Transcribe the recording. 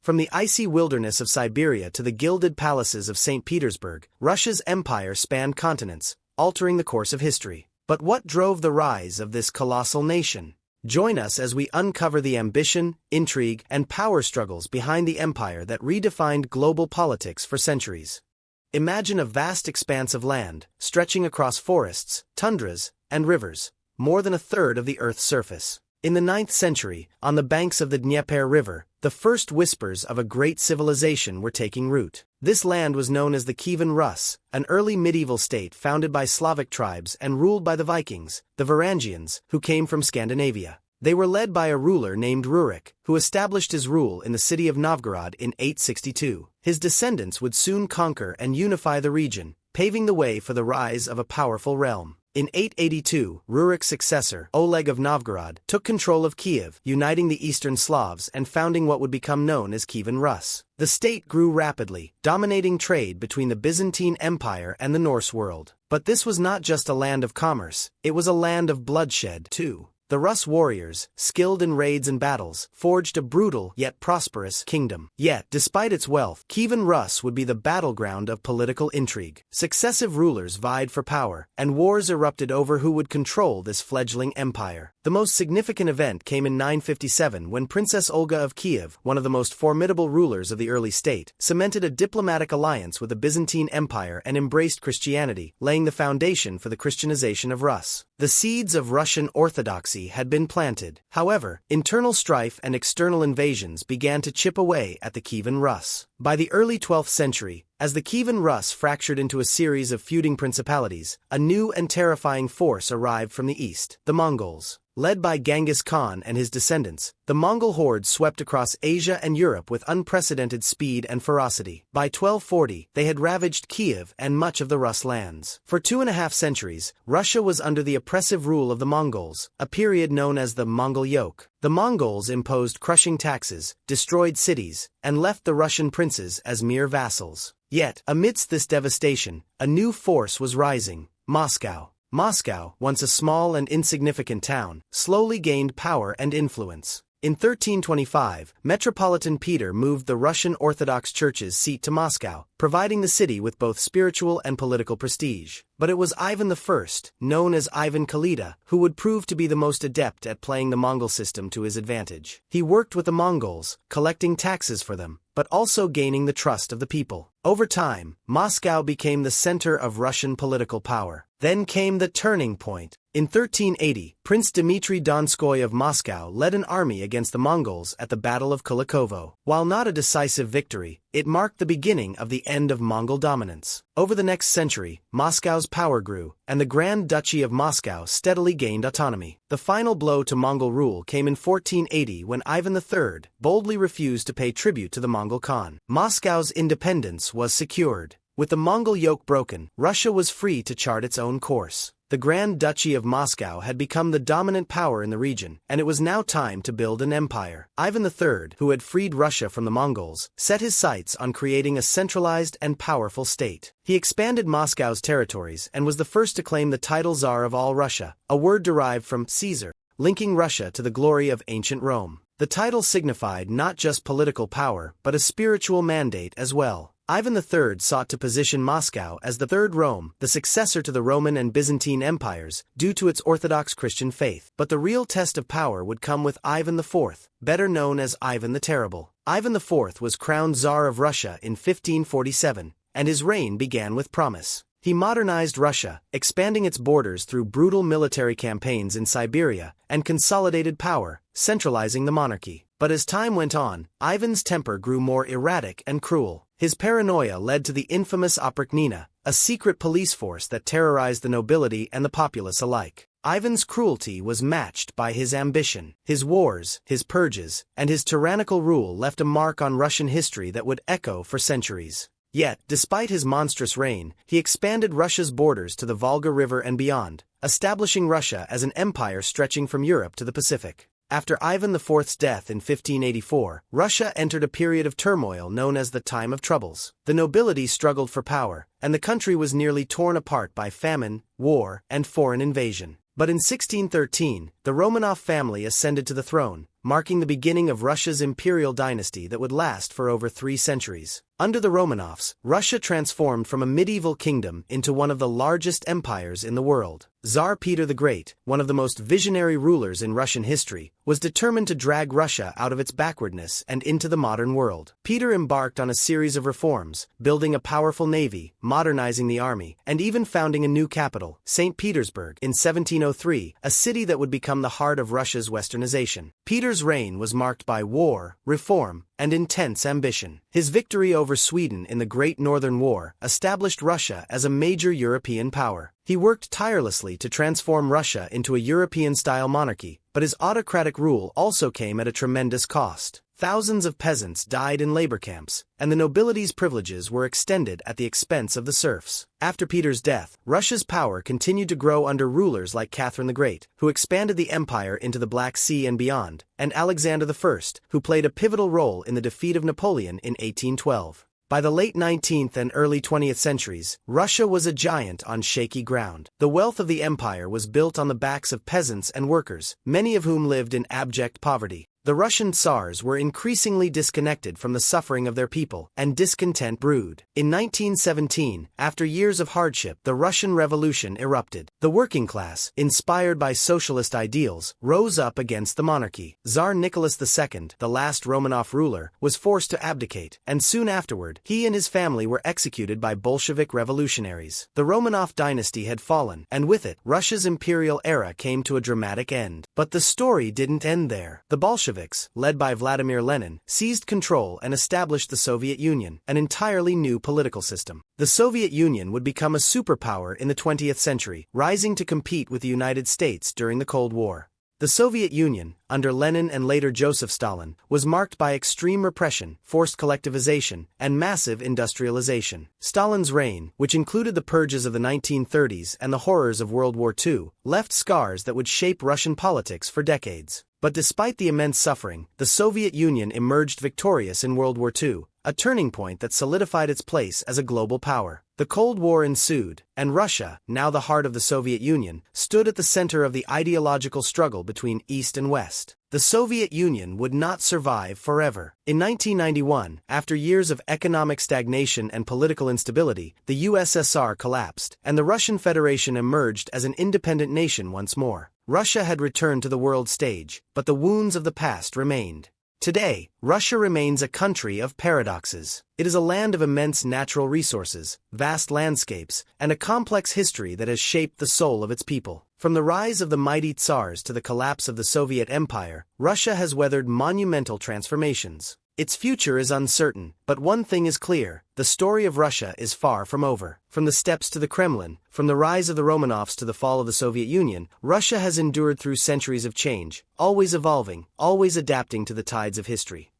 From the icy wilderness of Siberia to the gilded palaces of St. Petersburg, Russia's empire spanned continents, altering the course of history. But what drove the rise of this colossal nation? Join us as we uncover the ambition, intrigue, and power struggles behind the empire that redefined global politics for centuries. Imagine a vast expanse of land, stretching across forests, tundras, and rivers, more than a third of the Earth's surface. In the 9th century, on the banks of the Dnieper River, the first whispers of a great civilization were taking root. This land was known as the Kievan Rus, an early medieval state founded by Slavic tribes and ruled by the Vikings, the Varangians, who came from Scandinavia. They were led by a ruler named Rurik, who established his rule in the city of Novgorod in 862. His descendants would soon conquer and unify the region, paving the way for the rise of a powerful realm. In 882, Rurik's successor, Oleg of Novgorod, took control of Kiev, uniting the Eastern Slavs and founding what would become known as Kievan Rus. The state grew rapidly, dominating trade between the Byzantine Empire and the Norse world. But this was not just a land of commerce, it was a land of bloodshed, too. The Rus warriors, skilled in raids and battles, forged a brutal yet prosperous kingdom. Yet, despite its wealth, Kievan Rus would be the battleground of political intrigue. Successive rulers vied for power, and wars erupted over who would control this fledgling empire. The most significant event came in 957 when Princess Olga of Kiev, one of the most formidable rulers of the early state, cemented a diplomatic alliance with the Byzantine Empire and embraced Christianity, laying the foundation for the Christianization of Rus. The seeds of Russian orthodoxy had been planted. However, internal strife and external invasions began to chip away at the Kievan Rus. By the early 12th century, as the Kievan Rus fractured into a series of feuding principalities, a new and terrifying force arrived from the east, the Mongols. Led by Genghis Khan and his descendants, the Mongol hordes swept across Asia and Europe with unprecedented speed and ferocity. By 1240, they had ravaged Kiev and much of the Rus lands. For 2.5 centuries, Russia was under the oppressive rule of the Mongols, a period known as the Mongol Yoke. The Mongols imposed crushing taxes, destroyed cities, and left the Russian princes as mere vassals. Yet, amidst this devastation, a new force was rising: Moscow. Moscow, once a small and insignificant town, slowly gained power and influence. In 1325, Metropolitan Peter moved the Russian Orthodox Church's seat to Moscow, providing the city with both spiritual and political prestige. But it was Ivan I, known as Ivan Khalida, who would prove to be the most adept at playing the Mongol system to his advantage. He worked with the Mongols, collecting taxes for them, but also gaining the trust of the people. Over time, Moscow became the center of Russian political power. Then came the turning point. In 1380, Prince Dmitry Donskoy of Moscow led an army against the Mongols at the Battle of Kulikovo. While not a decisive victory, it marked the beginning of the end of Mongol dominance. Over the next century, Moscow's power grew, and the Grand Duchy of Moscow steadily gained autonomy. The final blow to Mongol rule came in 1480 when Ivan III boldly refused to pay tribute to the Mongol Khan. Moscow's independence was secured. With the Mongol yoke broken, Russia was free to chart its own course. The Grand Duchy of Moscow had become the dominant power in the region, and it was now time to build an empire. Ivan III, who had freed Russia from the Mongols, set his sights on creating a centralized and powerful state. He expanded Moscow's territories and was the first to claim the title Tsar of all Russia, a word derived from Caesar, linking Russia to the glory of ancient Rome. The title signified not just political power, but a spiritual mandate as well. Ivan III sought to position Moscow as the Third Rome, the successor to the Roman and Byzantine empires, due to its Orthodox Christian faith. But the real test of power would come with Ivan IV, better known as Ivan the Terrible. Ivan IV was crowned Tsar of Russia in 1547, and his reign began with promise. He modernized Russia, expanding its borders through brutal military campaigns in Siberia, and consolidated power, centralizing the monarchy. But as time went on, Ivan's temper grew more erratic and cruel. His paranoia led to the infamous Oprichnina, a secret police force that terrorized the nobility and the populace alike. Ivan's cruelty was matched by his ambition. His wars, his purges, and his tyrannical rule left a mark on Russian history that would echo for centuries. Yet, despite his monstrous reign, he expanded Russia's borders to the Volga River and beyond, establishing Russia as an empire stretching from Europe to the Pacific. After Ivan IV's death in 1584, Russia entered a period of turmoil known as the Time of Troubles. The nobility struggled for power, and the country was nearly torn apart by famine, war, and foreign invasion. But in 1613, the Romanov family ascended to the throne, marking the beginning of Russia's imperial dynasty that would last for over 3 centuries. Under the Romanovs, Russia transformed from a medieval kingdom into one of the largest empires in the world. Tsar Peter the Great, one of the most visionary rulers in Russian history, was determined to drag Russia out of its backwardness and into the modern world. Peter embarked on a series of reforms, building a powerful navy, modernizing the army, and even founding a new capital, St. Petersburg, in 1703, a city that would become the heart of Russia's westernization. Peter's reign was marked by war, reform, and intense ambition. His victory over Sweden in the Great Northern War established Russia as a major European power. He worked tirelessly to transform Russia into a European-style monarchy, but his autocratic rule also came at a tremendous cost. Thousands of peasants died in labor camps, and the nobility's privileges were extended at the expense of the serfs. After Peter's death, Russia's power continued to grow under rulers like Catherine the Great, who expanded the empire into the Black Sea and beyond, and Alexander I, who played a pivotal role in the defeat of Napoleon in 1812. By the late 19th and early 20th centuries, Russia was a giant on shaky ground. The wealth of the empire was built on the backs of peasants and workers, many of whom lived in abject poverty. The Russian Tsars were increasingly disconnected from the suffering of their people, and discontent brewed. In 1917, after years of hardship, the Russian Revolution erupted. The working class, inspired by socialist ideals, rose up against the monarchy. Tsar Nicholas II, the last Romanov ruler, was forced to abdicate, and soon afterward, he and his family were executed by Bolshevik revolutionaries. The Romanov dynasty had fallen, and with it, Russia's imperial era came to a dramatic end. But the story didn't end there. The Bolsheviks, led by Vladimir Lenin, seized control and established the Soviet Union, an entirely new political system. The Soviet Union would become a superpower in the 20th century, rising to compete with the United States during the Cold War. The Soviet Union, under Lenin and later Joseph Stalin, was marked by extreme repression, forced collectivization, and massive industrialization. Stalin's reign, which included the purges of the 1930s and the horrors of World War II, left scars that would shape Russian politics for decades. But despite the immense suffering, the Soviet Union emerged victorious in World War II, a turning point that solidified its place as a global power. The Cold War ensued, and Russia, now the heart of the Soviet Union, stood at the center of the ideological struggle between East and West. The Soviet Union would not survive forever. In 1991, after years of economic stagnation and political instability, the USSR collapsed, and the Russian Federation emerged as an independent nation once more. Russia had returned to the world stage, but the wounds of the past remained. Today, Russia remains a country of paradoxes. It is a land of immense natural resources, vast landscapes, and a complex history that has shaped the soul of its people. From the rise of the mighty Tsars to the collapse of the Soviet Empire, Russia has weathered monumental transformations. Its future is uncertain, but one thing is clear: the story of Russia is far from over. From the steppes to the Kremlin, from the rise of the Romanovs to the fall of the Soviet Union, Russia has endured through centuries of change, always evolving, always adapting to the tides of history.